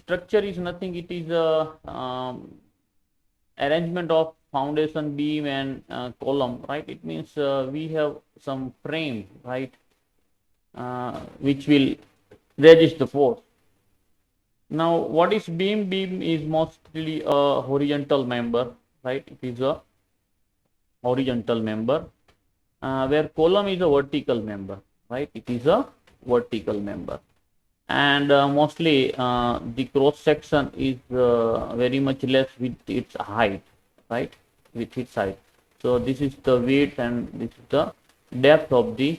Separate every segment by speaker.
Speaker 1: structure is nothing, it is a arrangement of foundation, beam and column, right? It means we have some frame, right, which will resist the force. Now, what is beam? Beam is mostly a horizontal member, right? It is a horizontal member, where column is a vertical member, right? It is a vertical member, and mostly the cross section is very much less with its height, right? With its height. So this is the width and this is the depth of the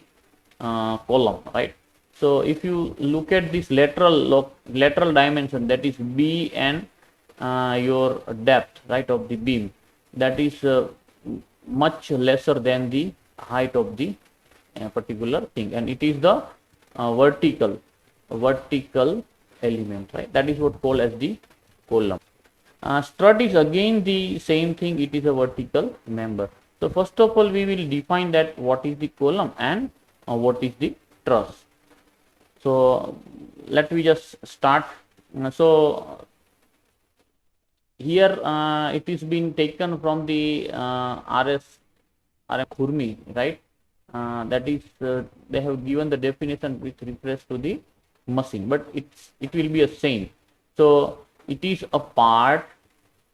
Speaker 1: column, right? So if you look at this lateral dimension, that is B and your depth, right, of the beam, that is much lesser than the height of the particular thing, and it is the vertical element, right? That is what called as the column. Strut is again the same thing, it is a vertical member. So first of all, we will define that what is the column and what is the truss. So let me just start. So here it is been taken from the R.M. Khurmi, right? That is, they have given the definition which refers to the machine, but it will be a same. So it is a part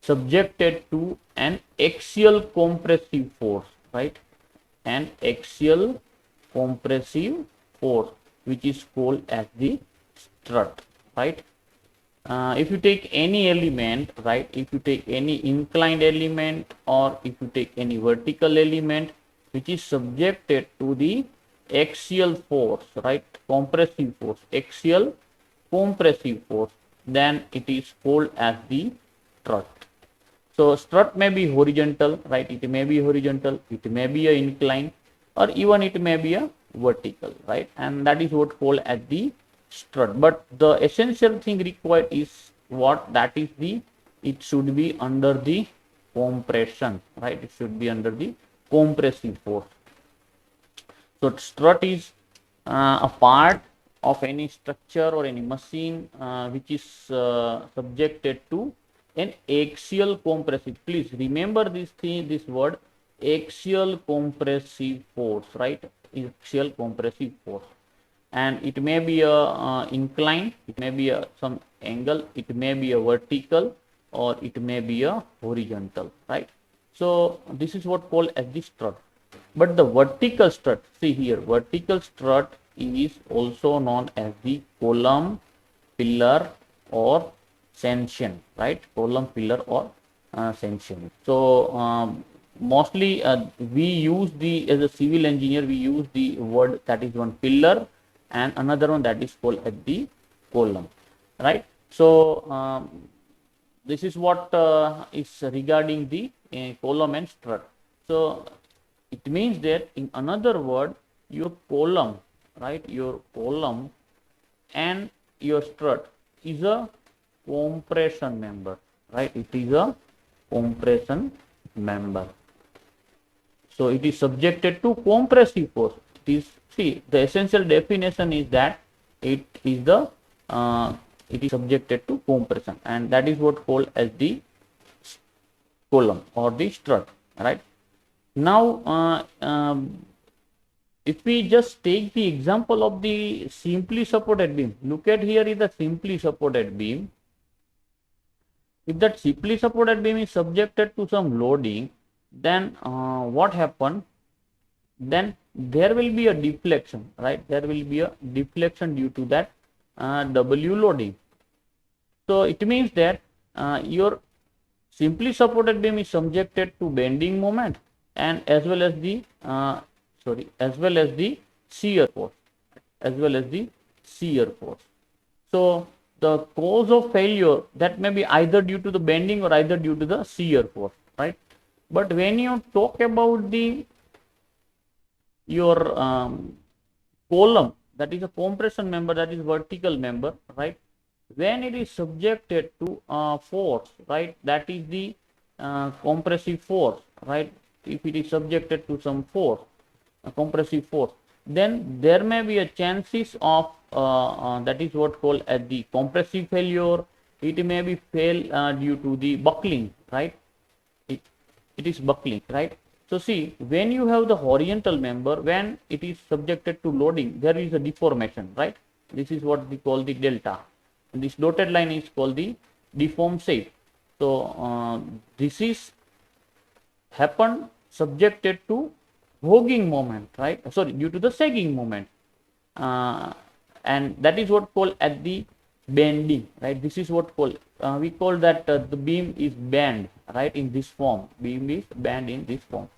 Speaker 1: subjected to an axial compressive force, right? An axial compressive force, which is called as the strut, right? If you take any element, right, if you take any inclined element or if you take any vertical element which is subjected to the axial force, right, compressive force, axial compressive force, then it is called as the strut. So strut may be horizontal, right? It may be horizontal, it may be a inclined, or even it may be a vertical, right? And that is what called as the strut. But the essential thing required is what? That is the, it should be under the compression, right? It should be under the compressive force. So strut is a part of any structure or any machine which is subjected to an axial compressive. Please remember this thing, this word, axial compressive force, right? Axial compressive force, and it may be a incline, it may be a some angle, it may be a vertical, or it may be a horizontal, right? So this is what called as the strut. But the vertical strut, see here, vertical strut is also known as the column, pillar, or sensation, right? Column, pillar, or sensation. So mostly we use the, as a civil engineer, we use the word that is one pillar and another one that is called as the column, right? So this is what is regarding the column and strut. So it means that, in another word, your column, right, your column and your strut is a compression member, right? It is a compression member. So it is subjected to compressive force. It is, see, the essential definition is that it is the it is subjected to compression, and that is what called as the column or the strut, right? Now if we just take the example of the simply supported beam, look at here is the simply supported beam. If that simply supported beam is subjected to some loading, then what happen? Then there will be a deflection, right? There will be a deflection due to that W loading. So it means that your simply supported beam is subjected to bending moment and as well as the shear force, as well as the shear force. So the cause of failure, that may be either due to the bending or either due to the shear force, right? But when you talk about the your column, that is a compression member, that is vertical member, right? When it is subjected to force, right, that is the compressive force, right? If it is subjected to some force, a compressive force, then there may be a chances of that is what called as the compressive failure, it may be fail due to the buckling, right? It is buckling, right? So see, when you have the horizontal member, when it is subjected to loading, there is a deformation, right? This is what we call the delta, and this dotted line is called the deformed shape. So this is happened subjected to hogging moment, right? Sorry, due to the sagging moment, and that is what called at the bending, right? This is what called we call that the beam is bent, right? In this form, beam is bent in this form.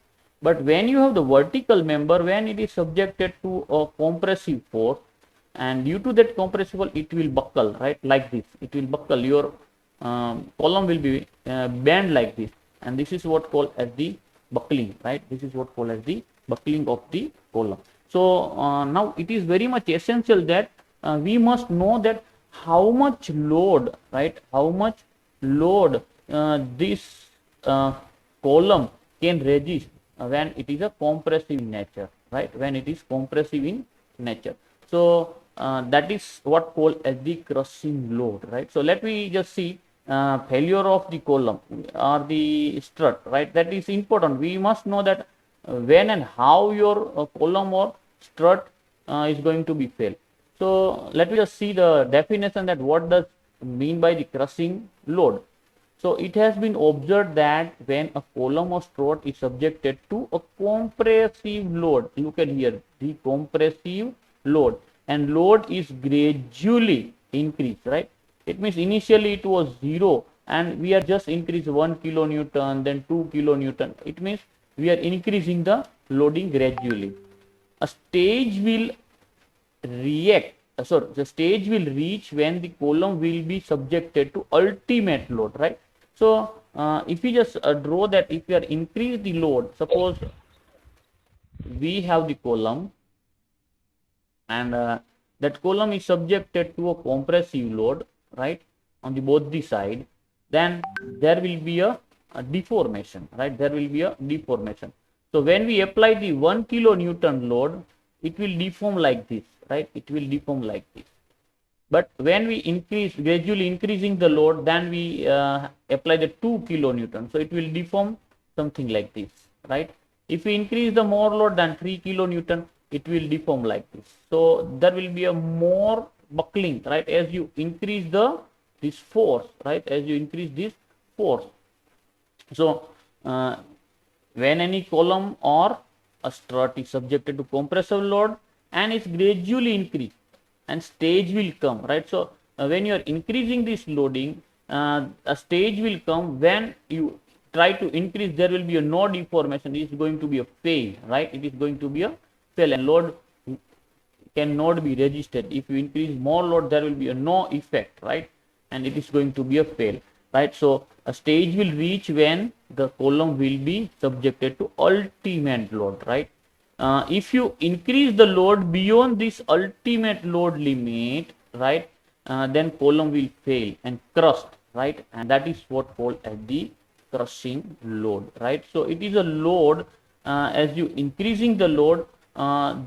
Speaker 1: But when you have the vertical member, when it is subjected to a compressive force, and due to that compressive force, it will buckle, right? Like this, it will buckle. Your column will be bent like this, and this is what called as the buckling, right? This is what called as the buckling of the column. So now it is very much essential that we must know that how much load, right? How much load this column can resist when it is a compressive in nature, right? When it is compressive in nature. So that is what called as the crushing load, right? So let me just see failure of the column or the strut, right? That is important. We must know that when and how your column or strut is going to be failed. So let me just see the definition that what does mean by the crushing load. So it has been observed that when a column or strut is subjected to a compressive load, look at here, the compressive load, and load is gradually increased, right? It means initially it was 0 and we are just increased 1 kilonewton, then 2 kilonewton. It means we are increasing the loading gradually. A stage will react, the stage will reach when the column will be subjected to ultimate load, right? So if we just draw that, if we are increase the load, suppose we have the column and that column is subjected to a compressive load, right, on the both the side, then there will be a deformation, right? There will be a deformation. So when we apply the 1 kilonewton load, it will deform like this, right? It will deform like this. But when we increase, gradually increasing the load, then we apply the 2 kilonewton. So it will deform something like this, right? If we increase the more load than 3 kilonewton, it will deform like this. So there will be a more buckling, right? As you increase this force, right? As you increase this force. So when any column or a strut is subjected to compressive load and it's gradually increased, and stage will come, right? So when you are increasing this loading, a stage will come when you try to increase, there will be a no deformation. It is going to be a fail, right? It is going to be a fail, and load cannot be resisted. If you increase more load, there will be a no effect, right? And it is going to be a fail, right? So a stage will reach when the column will be subjected to ultimate load, right? If you increase the load beyond this ultimate load limit, right, then column will fail and crushed, right? And that is what called as the crushing load, right? So it is a load, as you increasing the load,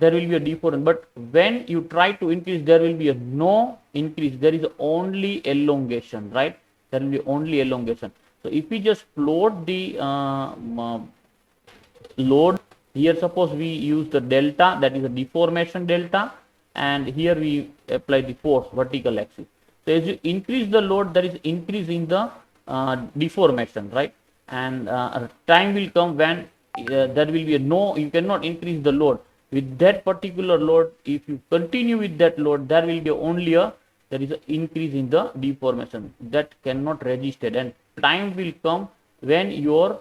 Speaker 1: there will be a deformation, but when you try to increase, there will be a no increase. There is only elongation, right? There will be only elongation. So if we just plot the load here, suppose we use the delta, that is a deformation delta, and here we apply the force vertical axis. So as you increase the load, there is increase in the deformation, right? And time will come when there will be a no, you cannot increase the load with that particular load. If you continue with that load, there will be only a, there is an increase in the deformation that cannot register, and time will come when your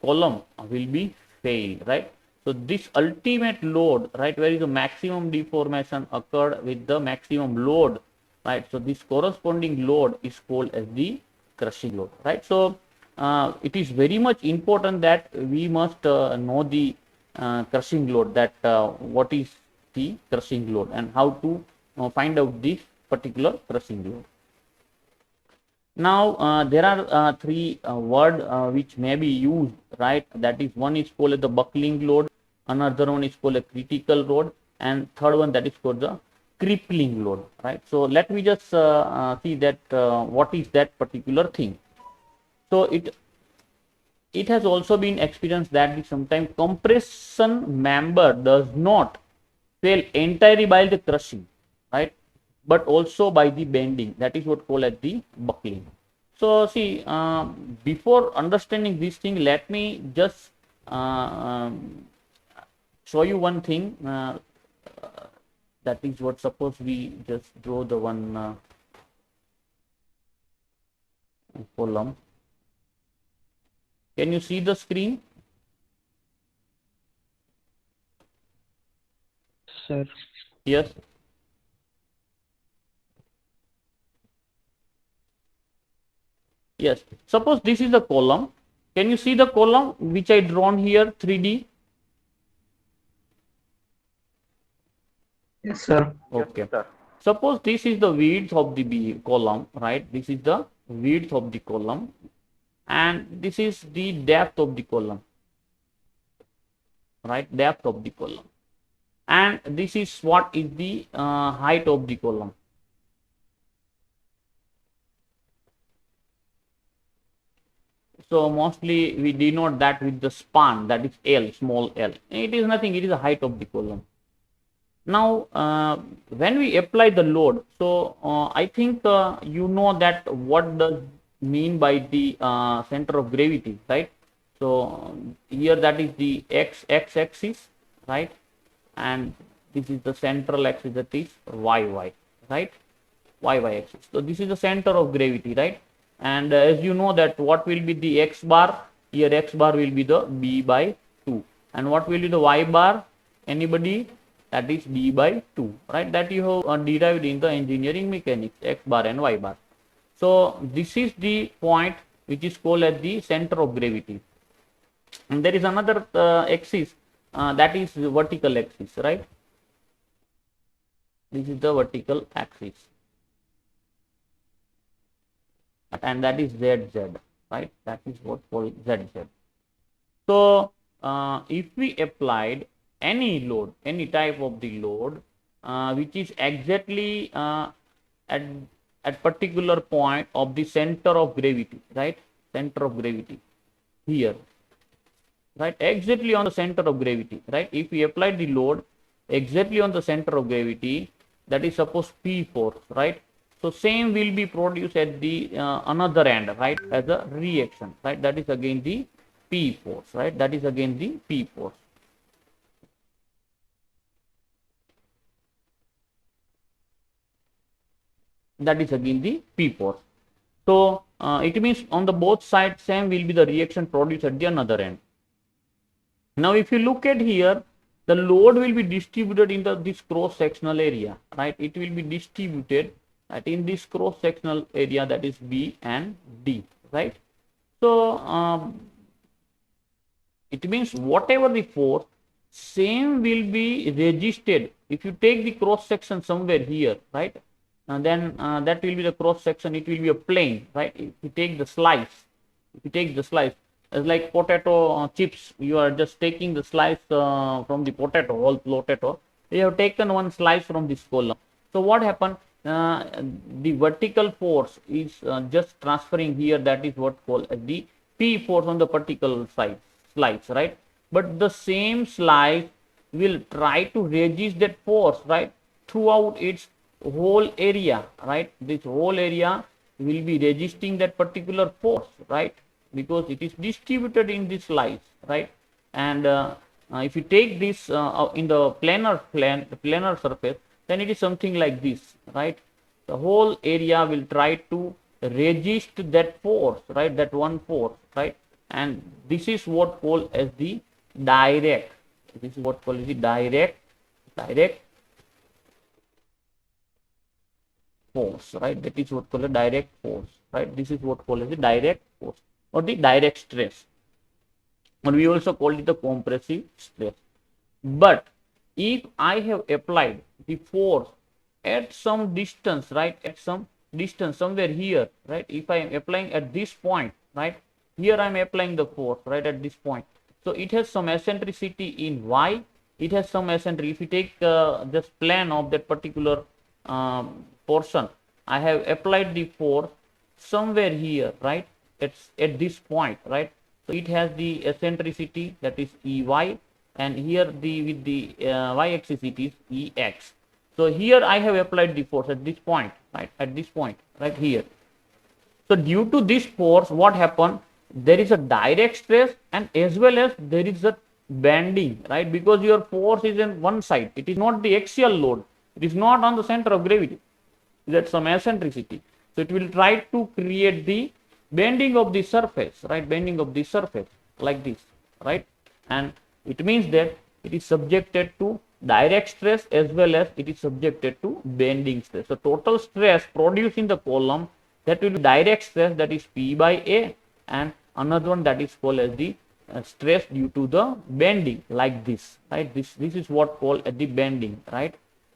Speaker 1: column will be failed, right? So this ultimate load, right, where is the maximum deformation occurred with the maximum load, right? So this corresponding load is called as the crushing load, right? So it is very much important that we must know the crushing load, that what is the crushing load and how to find out this particular crushing load. Now there are three words which may be used, right? That is, one is called the buckling load, another one is called a critical load, and third one that is called the crippling load, right? So let me just see that what is that particular thing. So it has also been experienced that sometimes compression member does not fail entirely by the crushing, right, but also by the bending. That is what called as the buckling. So see, before understanding this thing, let me just show you one thing. That is what, suppose we just draw the one column. Can you see the screen?
Speaker 2: Sir.
Speaker 1: Yes. Yes. Suppose this is the column. Can you see the column which I drawn here 3D?
Speaker 2: Yes, sir.
Speaker 1: Okay. Yes, sir. Suppose this is the width of the column, right? This is the width of the column, and this is the depth of the column, right? Depth of the column, and this is what is the height of the column. So mostly we denote that with the span, that is L, small l. It is nothing, it is the height of the column. Now, when we apply the load, so I think you know that what does mean by the center of gravity, right? So here that is the x axis, right? And this is the central axis, that is y, right? Y axis. So this is the center of gravity, right? And as you know that what will be the x bar, here x bar will be the b by 2, and what will be the y bar, anybody? That is b by 2, right? That you have derived in the engineering mechanics, x bar and y bar. So this is the point which is called as the center of gravity. And there is another axis, that is the vertical axis, right? This is the vertical axis, and that is ZZ, right? That is what called ZZ. So if we applied any load, any type of the load, which is exactly at particular point of the center of gravity, right? Center of gravity here, right? Exactly on the center of gravity, right? If we apply the load exactly on the center of gravity, that is suppose P force, right? So same will be produced at the another end, right, as a reaction, right? That is again the P force, right? That is again the P force. That is again the P force. So it means on the both sides same will be the reaction produced at the another end. Now if you look at here, the load will be distributed in this cross sectional area, right? It will be distributed in this cross sectional area, that is B and D, right? So it means whatever the force, same will be resisted. If you take the cross section somewhere here, right, then that will be the cross section, it will be a plane, right? If you take the slice, as like potato chips, you are just taking the slice from the potato, whole potato, you have taken one slice from this column. So what happened, the vertical force is just transferring here, that is what called the P force on the particular slice, right? But the same slice will try to resist that force, right, throughout its whole area, right? This whole area will be resisting that particular force, right, because it is distributed in this slice, right? And if you take this in the planar surface, then it is something like this, right? The whole area will try to resist that force, right? That one force, right? And this is what called as the direct. This is what called as the direct force, right? That is what called a direct force, right? This is what called as the direct force or the direct stress, or we also call it the compressive stress. But if I have applied the force at some distance, right, at some distance somewhere here, right, if I am applying at this point, right, here I am applying the force, right, at this point, so it has some eccentricity in y it has some eccentricity. If you take this plan of that particular portion, I have applied the force somewhere here, right? It's at this point, right? So it has the eccentricity, that is Ey, and here the with the y-axis it is Ex. So here I have applied the force at this point, right? At this point, right here. So due to this force, what happened? There is a direct stress and as well as there is a bending, right? Because your force is on one side. It is not the axial load. It is not on the center of gravity. That's some eccentricity. So it will try to create the bending of the surface, right? Bending of the surface like this, right? And it means that it is subjected to direct stress as well as it is subjected to bending stress. So total stress produced in the column, that will be direct stress, that is P by A, and another one that is called as the stress due to the bending like this, right? This is what called as the bending, right?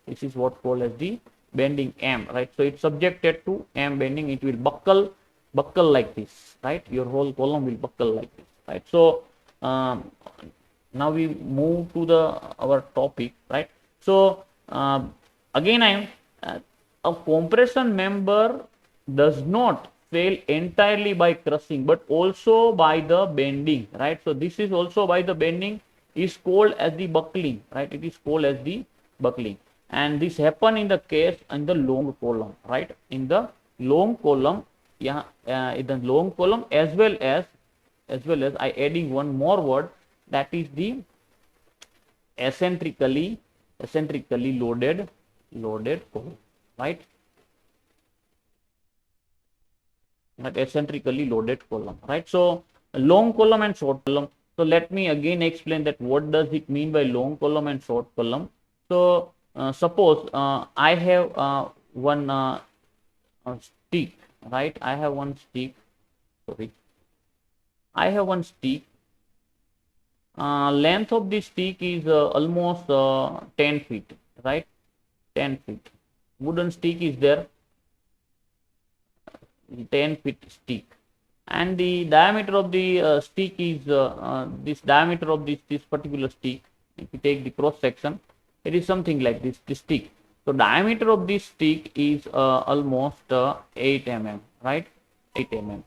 Speaker 1: This is what called as the bending M, right? So it's subjected to M bending. It will buckle like this, right? Your whole column will buckle like this, right? So now we move to our topic, right? So again, a compression member does not fail entirely by crushing, but also by the bending, right? So this is also by the bending, is called as the buckling, right? It is called as the buckling, and this happen in the case in the long column, right? In the long column, yeah, in the long column, as well as I adding one more word, that is the eccentrically loaded column, right? That eccentrically loaded column, right? So long column and short column. So let me again explain that what does it mean by long column and short column. So suppose I have one stick, right? I have one stick. Sorry, I have one stick. Length of the stick is almost 10 feet, right? 10 feet. Wooden stick is there, 10 feet stick, and the diameter of the stick is this diameter of this particular stick. If you take the cross section, it is something like this stick. So diameter of this stick is almost 8 mm, right? 8 mm.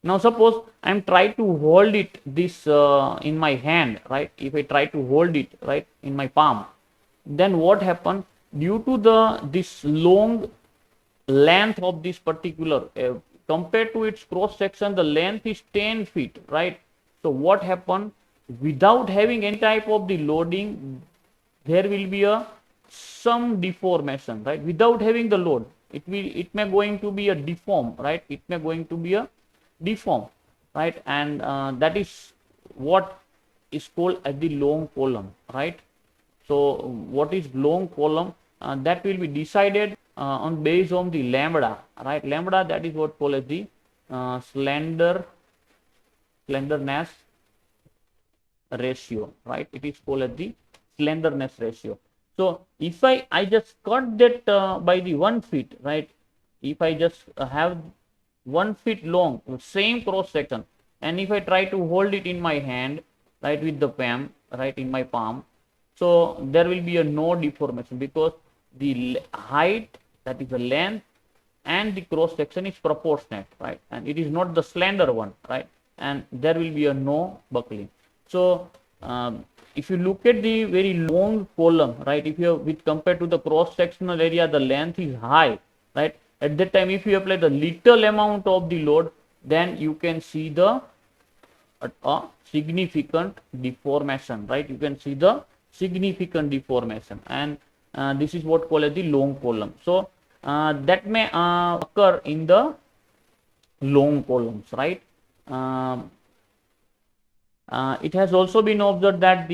Speaker 1: Now suppose I am trying to hold it this in my hand, right? If I try to hold it right in my palm, then what happen? Due to this long length of this particular compared to its cross section, the length is 10 feet, right? So what happened? Without having any type of the loading, there will be some deformation, right? Without having the load, it may going to be a deform, right? It may going to be a deform, right? And that is what is called as the long column, right? So what is long column? That will be decided on based on the lambda, right? Lambda, that is what called as the slenderness ratio, right? It is called as the slenderness ratio. So if I just cut that by the 1 feet, right? If I just have 1 feet long, same cross section, and if I try to hold it in my hand, right, with the palm, right, in my palm, so there will be a no deformation, because the height, that is the length, and the cross section is proportionate, right? And it is not the slender one, right? And there will be a no buckling. So if you look at the very long column, right, if you with compared to the cross sectional area, the length is high, right? At that time, if you apply the little amount of the load, then you can see the a significant deformation, right? You can see the significant deformation, and this is what called as the long column. So that may occur in the long columns, right? It has also been observed that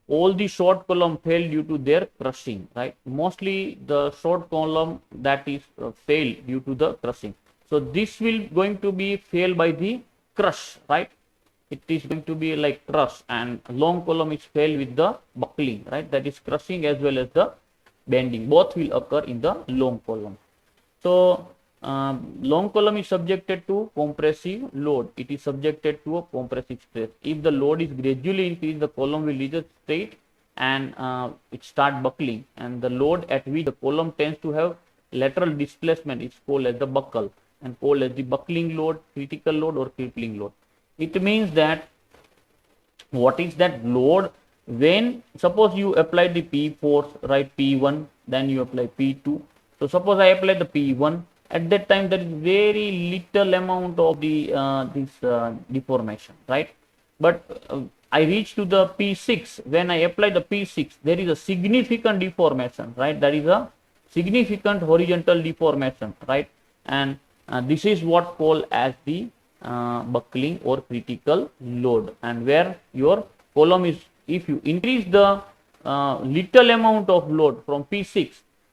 Speaker 1: all the short column fail due to their crushing, right? Mostly the short column that is fail due to the crushing. So this will going to be fail by the crush, right? It is going to be like crush, and long column is fail with the buckling, right? That is crushing as well as the bending. Both will occur in the long column. So long column is subjected to compressive load. It is subjected to a compressive stress. If the load is gradually increased, the column will reach a state and it start buckling, and the load at which the column tends to have lateral displacement is called as the buckle and called as the buckling load, critical load, or crippling load. It means that what is that load when suppose you apply the P force, right, P1, then you apply P2. So suppose I apply the P1, at that time there is very little amount of the this deformation, right? But I reach to the P6, when I apply the P6 there is a significant deformation, right? There is a significant horizontal deformation, right? And this is what called as the buckling or critical load, and where your column is, if you increase the little amount of load from P6,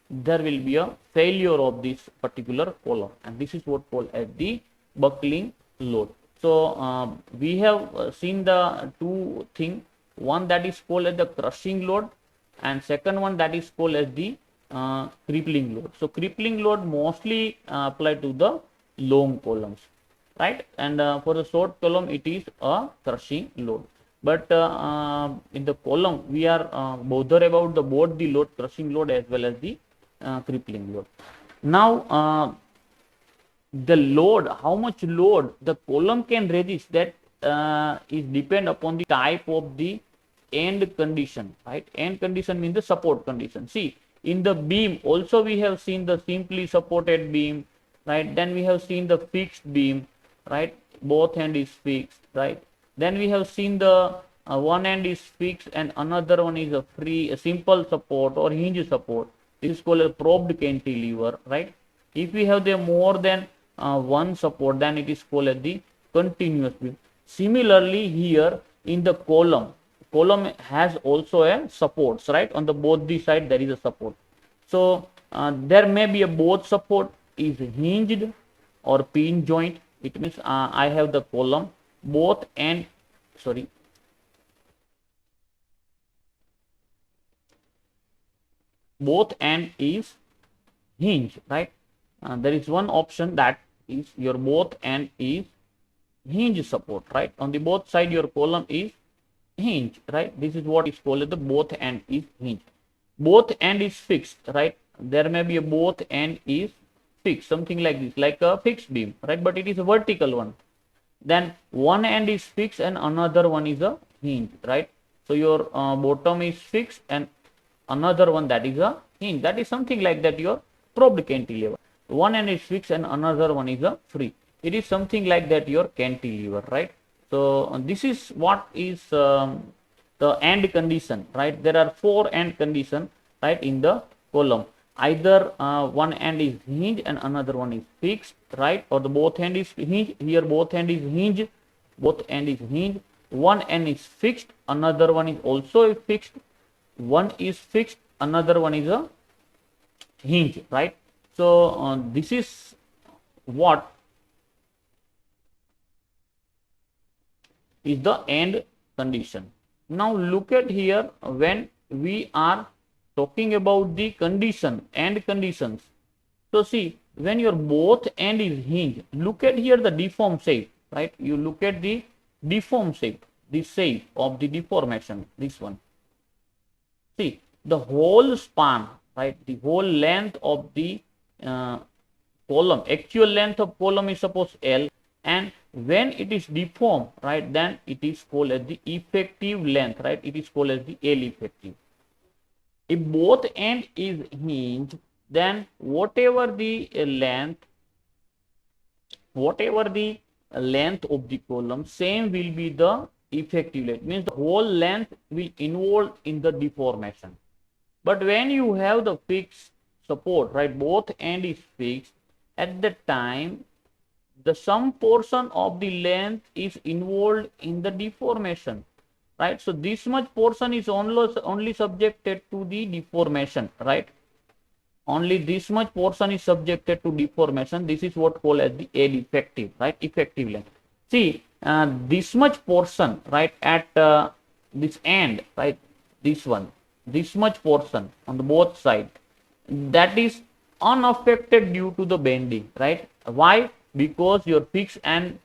Speaker 1: there will be a failure of this particular column, and this is what called as the buckling load. So we have seen the two things, one that is called as the crushing load, and second one that is called as the crippling load. So crippling load mostly apply to the long columns, right? And for the short column it is a crushing load. But in the column we are bothered about the both the load, crushing load as well as the crippling load. Now the load, how much load the column can resist, that is depend upon the type of the end condition, right? End condition means the support condition. See, in the beam also we have seen the simply supported beam, right? Then we have seen the fixed beam, right? Both end is fixed, right? Then we have seen the one end is fixed and another one is a simple support or hinge support. This is called a probed cantilever, right? If we have the more than one support, then it is called as the continuous beam. Similarly, here in the column has also a supports, right? On the both the side there is a support. So there may be a both support is hinged or pin joint. It means I have the column both end, both end is hinge, right? There is one option that is your both end is hinge support, right? On the both side your column is hinge, right? This is what is called the both end is hinge. Both end is fixed, right? There may be a both end is fixed, something like this, like a fixed beam, right? But it is a vertical one. Then one end is fixed and another one is a hinge, right? So your bottom is fixed and another one that is a hinge. That is something like that your probed cantilever. One end is fixed and another one is a free. It is something like that your cantilever, right? So this is what is the end condition, right? There are four end condition, right, in the column. Either one end is hinge and another one is fixed, right? Or the both end is hinge. Here both end is hinge, both end is hinge. One end is fixed, another one is also fixed. One is fixed, another one is a hinge, right? So this is what is the end condition. Now look at here, when we are talking about the condition, end conditions. So see, when your both end is hinged, look at here the deformed shape, right? You look at the deformed shape, the shape of the deformation, this one. See, the whole span, right? The whole length of the column, actual length of column is suppose L, and when it is deformed, right, then it is called as the effective length, right? It is called as the L effective. If both end is hinged, then whatever the length of the column, same will be the effective length. Means the whole length will involve in the deformation. But when you have the fixed support, right, both end is fixed, at the time the some portion of the length is involved in the deformation, right? So this much portion is only subjected to the deformation, right? Only this much portion is subjected to deformation. This is what called as the L effective, right? Effective length. See, this much portion, right, at this end, right, this one, this much portion on the both side, that is unaffected due to the bending, right? Why? Because your fixed end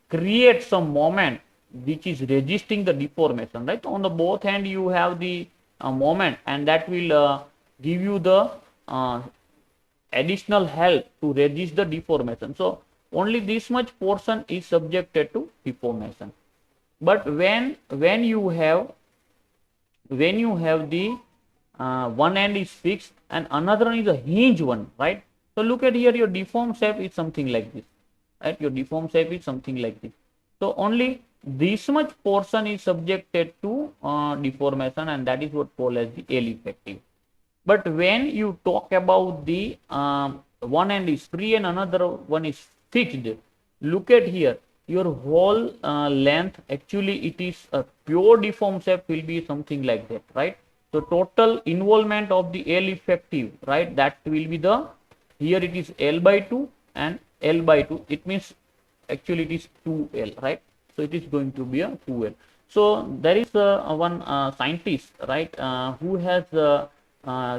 Speaker 1: creates some moment which is resisting the deformation, right? On the both hand you have the moment, and that will give you the additional help to resist the deformation. So only this much portion is subjected to deformation. But when you have the one end is fixed and another one is a hinge one, right? So look at here, your deformed shape is something like this, right? Your deformed shape is something like this. So only this much portion is subjected to deformation, and that is what called as the L effective. But when you talk about the one end is free and another one is fixed, look at here, your whole length, actually it is a pure deformed shape will be something like that, right? So total involvement of the L effective, right, that will be the, here it is L by 2 and L by 2, it means actually it is 2L, right? So it is going to be a 2L. So there is one scientist, right, who has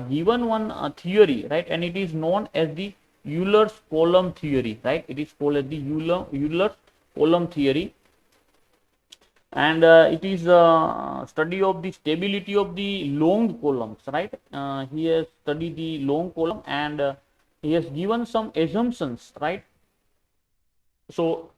Speaker 1: given one theory, right, and it is known as the Euler's column theory, right? It is called as the Euler's column theory, and it is a study of the stability of the long columns, right? He has studied the long column, and he has given some assumptions, right? So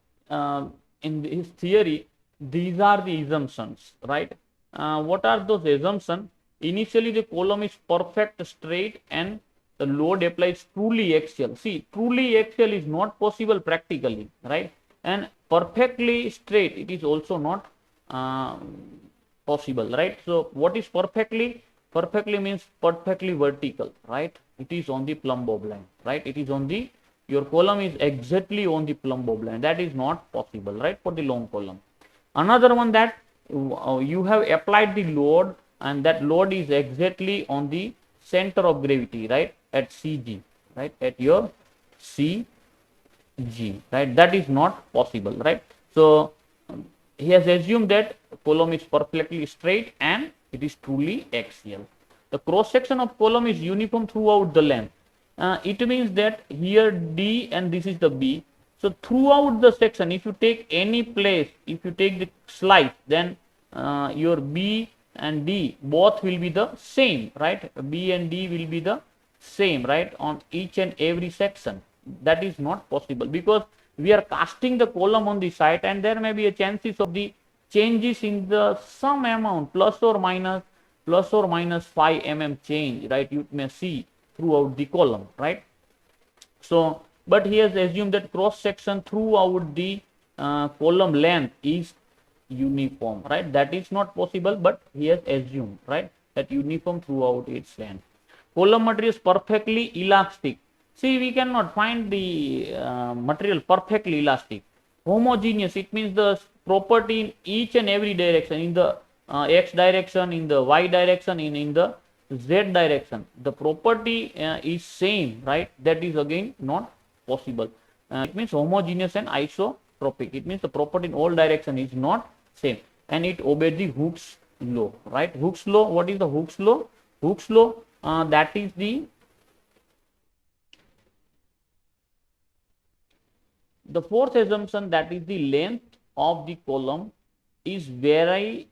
Speaker 1: in his theory, these are the assumptions, right? What are those assumptions? Initially the column is perfect straight and the load applies truly axial. See, truly axial is not possible practically, right? And perfectly straight, it is also not possible, right? So what is perfectly? Perfectly means perfectly vertical, right? It is on the plumb bob line, right? It is on the, your column is exactly on the plumb bob line. That is not possible, right, for the long column. Another one, that you have applied the load and that load is exactly on the center of gravity, right, at CG, right, at your CG, right? That is not possible, right? So he has assumed that column is perfectly straight and it is truly axial. The cross section of column is uniform throughout the length. It means that here D and this is the B. So throughout the section, if you take any place, if you take the slice, then your B and D both will be the same, right? B and D will be the same, right, on each and every section. That is not possible because we are casting the column on the site, and there may be a chances of the changes in the some amount, plus or minus 5 mm change, right? You may see throughout the column, right? So but he has assumed that cross section throughout the column length is uniform, right? That is not possible, but he has assumed, right, that uniform throughout its length. Column material is perfectly elastic. See, we cannot find the material perfectly elastic. Homogeneous, it means the property in each and every direction, in the x direction, in the y direction, in the z direction, the property is same, right? That is again not possible. It means homogeneous and isotropic. It means the property in all direction is not same, and it obeys the Hooke's law, right? Hooke's law. What is the Hooke's law? Hooke's law, that is the fourth assumption, that is the length of the column is very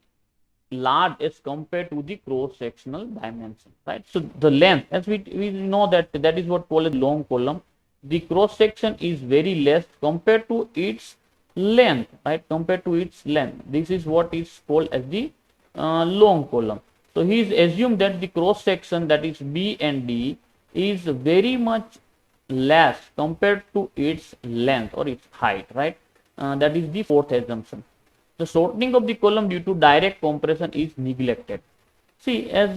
Speaker 1: large as compared to the cross sectional dimension, right? So the length, as we know that is what called a long column, the cross section is very less compared to its length, right? Compared to its length, this is what is called as the long column. So he is assumed that the cross section, that is B and D, is very much less compared to its length or its height, right? That is the fourth assumption. The shortening of the column due to direct compression is neglected. See, as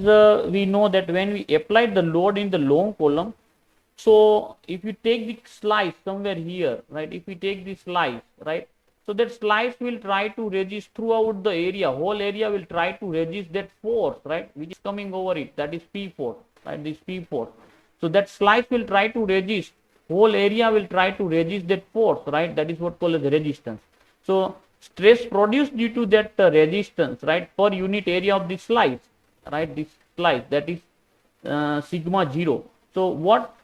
Speaker 1: we know that when we apply the load in the long column, so if you take the slice somewhere here, right, if we take the slice, right, so that slice will try to resist throughout the area, whole area will try to resist that force, right, which is coming over it, that is P force, right, this P force. So that slice will try to resist, whole area will try to resist that force, right, that is what called as resistance. So stress produced due to that resistance, right, per unit area of this slice, right, this slice, that is sigma 0. So what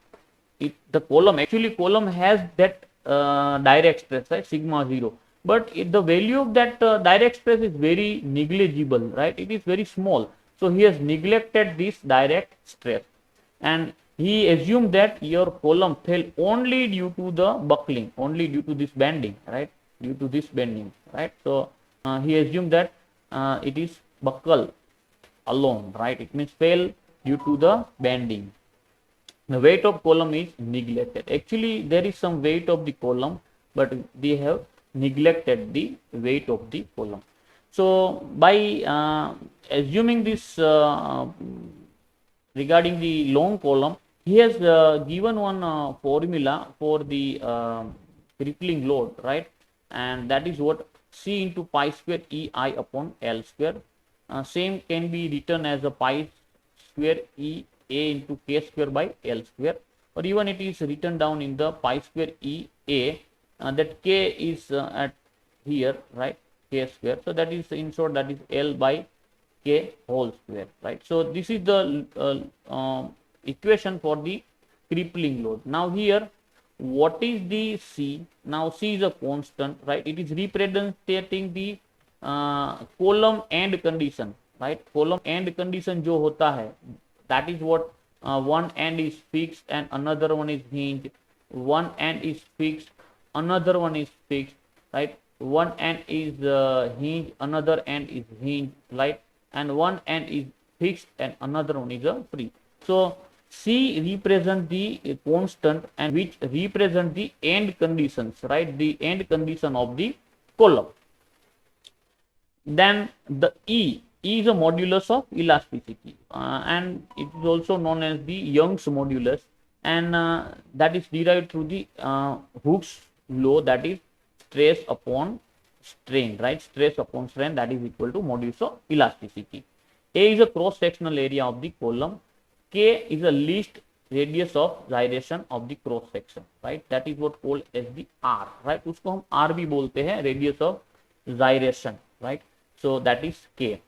Speaker 1: the column, actually column has that direct stress, right, sigma 0, but the value of that direct stress is very negligible, right? It is very small. So he has neglected this direct stress, and he assumed that your column fell only due to the buckling, only due to this bending, right? Due to this bending, right? So he assumed that it is buckle alone, right? It means fell due to the bending. The weight of column is neglected. Actually, there is some weight of the column, but they have neglected the weight of the column. So by assuming this regarding the long column, he has given one formula for the crippling load, right? And that is what C into pi square EI upon L square. Same can be written as a pi square E A into K square by L square, or even it is written down in the pi square E A, that K is at here, right? K square. So that is, in short, that is L by K whole square, right? So this is the equation for the crippling load. Now here, what is the C? Now C is a constant, right? It is representing the column end condition, right? Column end condition जो होता है, that is what one end is fixed and another one is hinged. One end is fixed, another one is fixed, right? One end is hinged, another end is hinged, right? And one end is fixed and another one is free. So C represent the constant and which represent the end conditions, right? The end condition of the column. Then the E is a modulus of elasticity, and it is also known as the Young's modulus, and that is derived through the Hooke's law, that is stress upon strain, right? Stress upon strain, that is equal to modulus of elasticity. A is a cross sectional area of the column. K is the least radius of gyration of the cross section, right? That is what called as the R, right? उसको हम R भी बोलते हैं, radius of gyration, right? So that is K.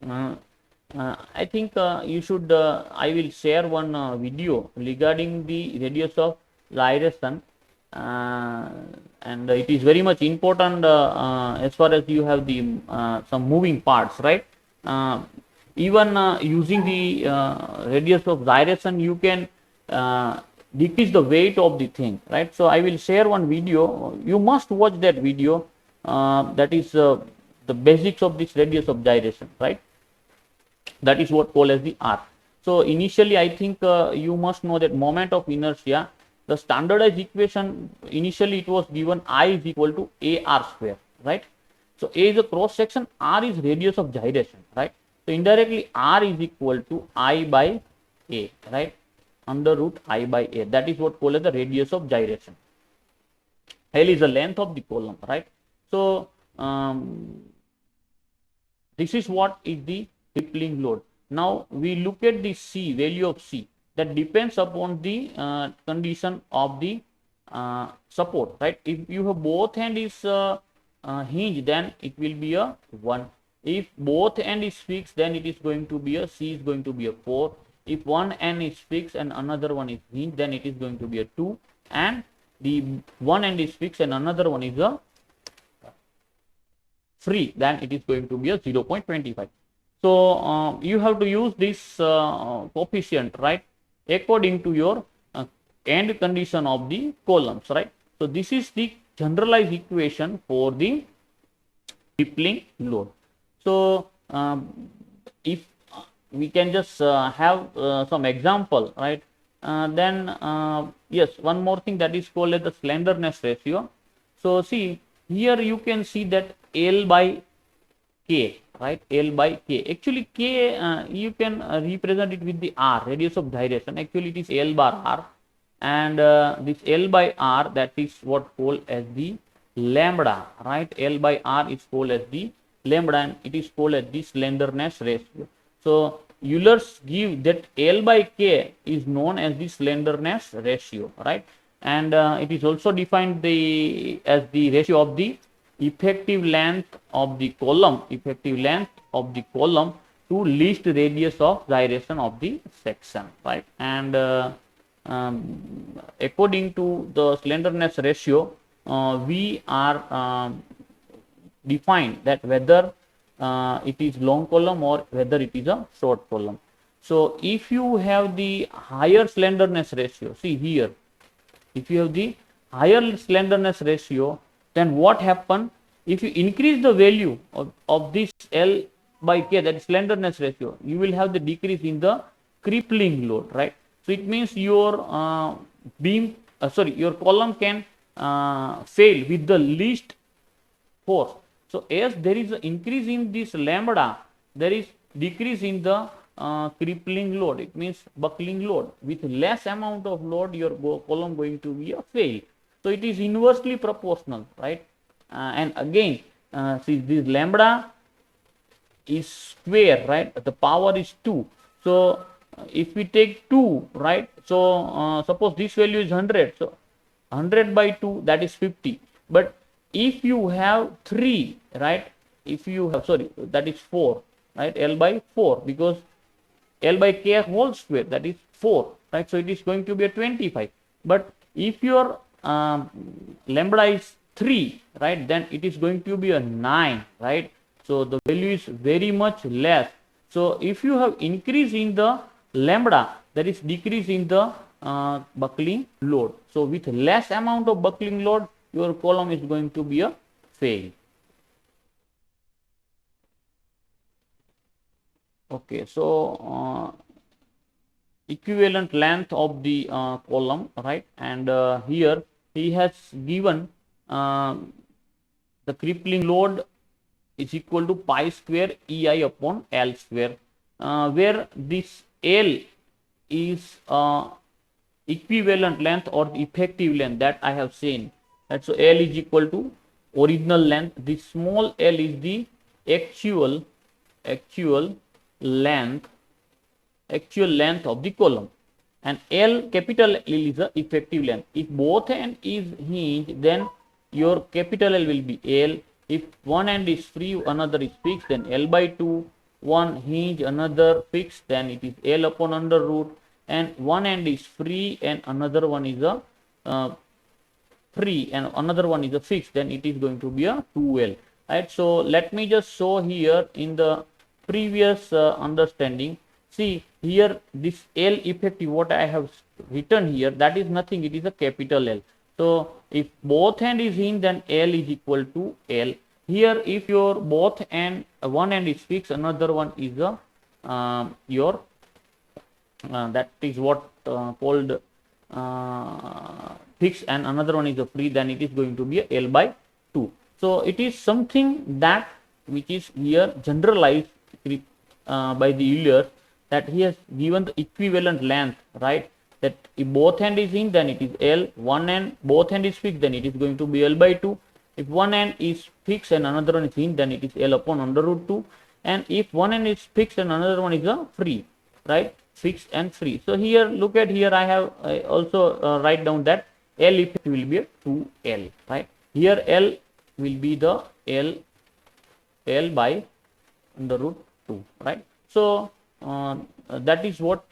Speaker 1: I think you should, I will share one video regarding the radius of gyration, and it is very much important as far as you have the some moving parts, right? Even using the radius of gyration, you can decrease the weight of the thing, right? So I will share one video. You must watch that video. That is the basics of this radius of gyration, right? That is what called as the R. So initially, I think you must know that moment of inertia, the standardized equation, initially it was given I is equal to AR square, right? So A is a cross section, R is radius of gyration, right? So indirectly R is equal to I by A, right? Under root I by A. That is what called as the radius of gyration. L is the length of the column, right? So this is what is the crippling load. Now we look at the C, value of C, that depends upon the condition of the support, right? If you have both hand is hinged, then it will be a 1. If both end is fixed, then it is going to be a C is going to be a 4. If one end is fixed and another one is hinged, then it is going to be a 2. And the one end is fixed and another one is a free, then it is going to be a 0.25. So you have to use this coefficient, right, according to your end condition of the columns, right? So this is the generalized equation for the crippling load. So if we can just have some example, right? Then yes, one more thing, that is called as the slenderness ratio. So see, here you can see that L by K, right? L by K. Actually, K you can represent it with the R, radius of gyration. Actually, it is L bar R, and this L by R, that is what called as the lambda, right? L by R is called as the lambda, and it is called as the slenderness ratio. So Euler's give that L by K is known as the slenderness ratio, right? And it is also defined as the ratio of the effective length of the column, to least radius of gyration of the section, right? And according to the slenderness ratio, we are defined that whether it is long column or whether it is a short column. So if you have the higher slenderness ratio, see here, if you have the higher slenderness ratio, then what happen? If you increase the value of this L by K, that is slenderness ratio, you will have the decrease in the crippling load, right? So it means your your column can fail with the least force. So as there is an increase in this lambda, there is decrease in the crippling load. It means buckling load. With less amount of load, your column going to be a fail. So it is inversely proportional, right? And again, see this lambda is square, right? The power is 2. So if we take 2, right? So suppose this value is 100. So 100 by 2, that is 50. But if you have 3, right? If you have, sorry, that is 4, right? L by 4, because L by K whole square, that is 4, right? So it is going to be a 25. But if your lambda is 3, right, then it is going to be a 9, right? So the value is very much less. So if you have increase in the lambda, there is decrease in the buckling load. So with less amount of buckling load, your column is going to be a fail. Okay, so equivalent length of the column, right? And here he has given the crippling load is equal to pi square EI upon L square, where this L is equivalent length or effective length that I have seen. Right? So L is equal to original length. This small L is the actual length of the column, and L, capital L, is the effective length. If both end is hinged, then your capital L will be L. If one end is free, another is fixed, then L by 2. One hinge, another fixed, then it is L upon under root. And one end is free and another one is a free and another one is a fixed, then it is going to be a 2L, right? So let me just show here in the previous understanding. See here, this L effective, what I have written here, that is nothing, it is a capital L. So if both end is in, then L is equal to L. Here if your both end, one end is fixed, another one is a your that is what called fixed, and another one is a free, then it is going to be a L by 2. So it is something that which is here generalized by the Euler, that he has given the equivalent length, right? That if both end is in, then it is L. One end, both end is fixed, then it is going to be L by 2. If one end is fixed and another one is in, then it is L upon under root 2. And if one end is fixed and another one is a free, right? Fixed and free. So here, look at here, I have also write down that L effective will be a 2L, right? Here L will be the L by under root 2, right? So that is what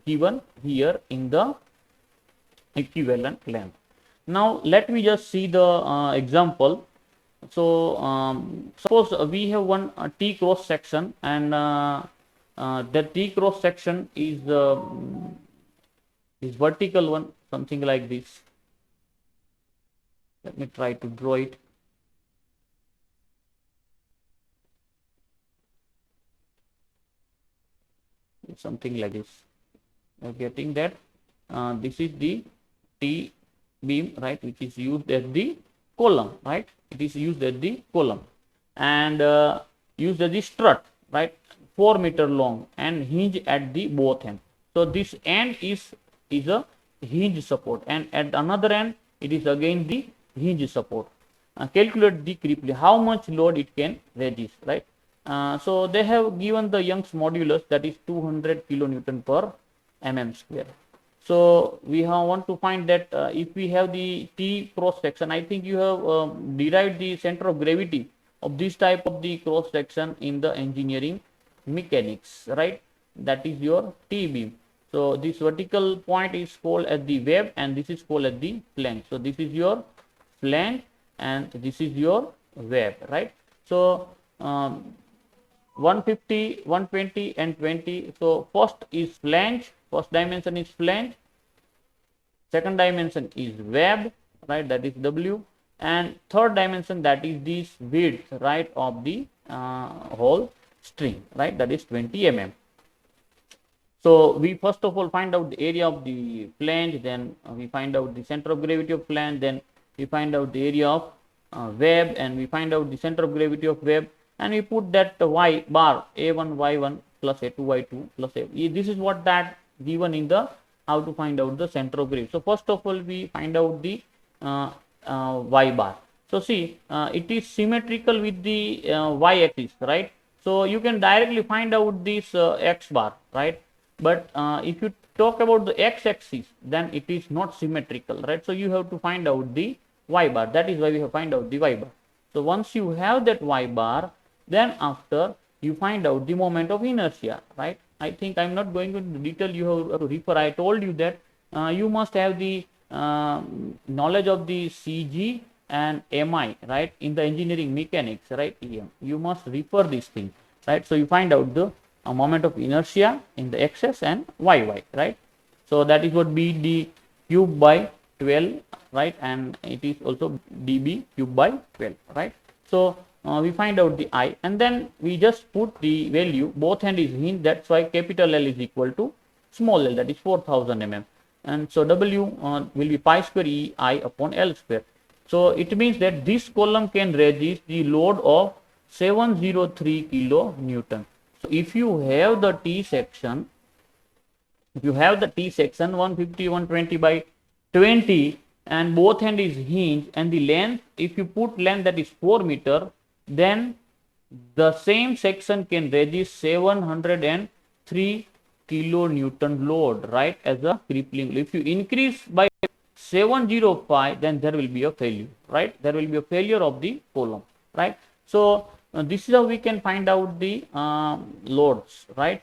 Speaker 1: given here in the equivalent length. Now let me just see the example. So suppose we have one T cross section, and the T cross section is vertical one, something like this. Let me try to draw it. Something like this. You're getting that? This is the T beam, right, which is used as the column, right? It is used as the column, and used as the strut, right? 4 meter long and hinge at the both end. So this end is a hinge support, and at another end it is again the hinge support. Calculate the crippling, how much load it can resist, right? So they have given the Young's modulus, that is 200 kilonewton per mm square. So we want to find that if we have the T cross section, I think you have derived the center of gravity of this type of the cross section in the engineering mechanics, right? That is your T beam. So this vertical point is called as the web, and this is called as the flange. So this is your flange and this is your web, right? So 150, 120 and 20. So first is flange, first dimension is flange, second dimension is web, right, that is W, and third dimension, that is this width, right, of the whole string, right, that is 20 mm. So we first of all find out the area of the flange, then we find out the center of gravity of flange, then we find out the area of web, and we find out the center of gravity of web, and we put that y bar a1 y1 plus a2 y2 plus a. This is what that given in the how to find out the center of gravity. So first of all we find out the y bar. So see, it is symmetrical with the y axis, right? So you can directly find out this x bar, right? But if you talk about the x axis, then it is not symmetrical, right? So you have to find out the y bar. That is why we have find out the y bar. So once you have that y bar, then after you find out the moment of inertia, right? I think I'm not going into detail. You have to refer. I told you that you must have the knowledge of the CG and MI, right, in the engineering mechanics, right? You must refer this thing, right? So you find out the moment of inertia in the x's and yy, right? So that is what be the cube by 12, right? And it is also dB cube by 12, right? So we find out the I, and then we just put the value, both hand is hinged, that's why capital L is equal to small l, that is 4000 mm, and so W will be pi square E I upon L square. So it means that this column can resist the load of 703 kilo Newton. So if you have the T section, 150, 120 by 20, and both hand is hinged, and the length, if you put length, that is 4 meter, then the same section can resist 703 kilo Newton load, right, as a crippling. If you increase by 705, then there will be a failure, right? There will be a failure of the column, right? So this is how we can find out the loads, right?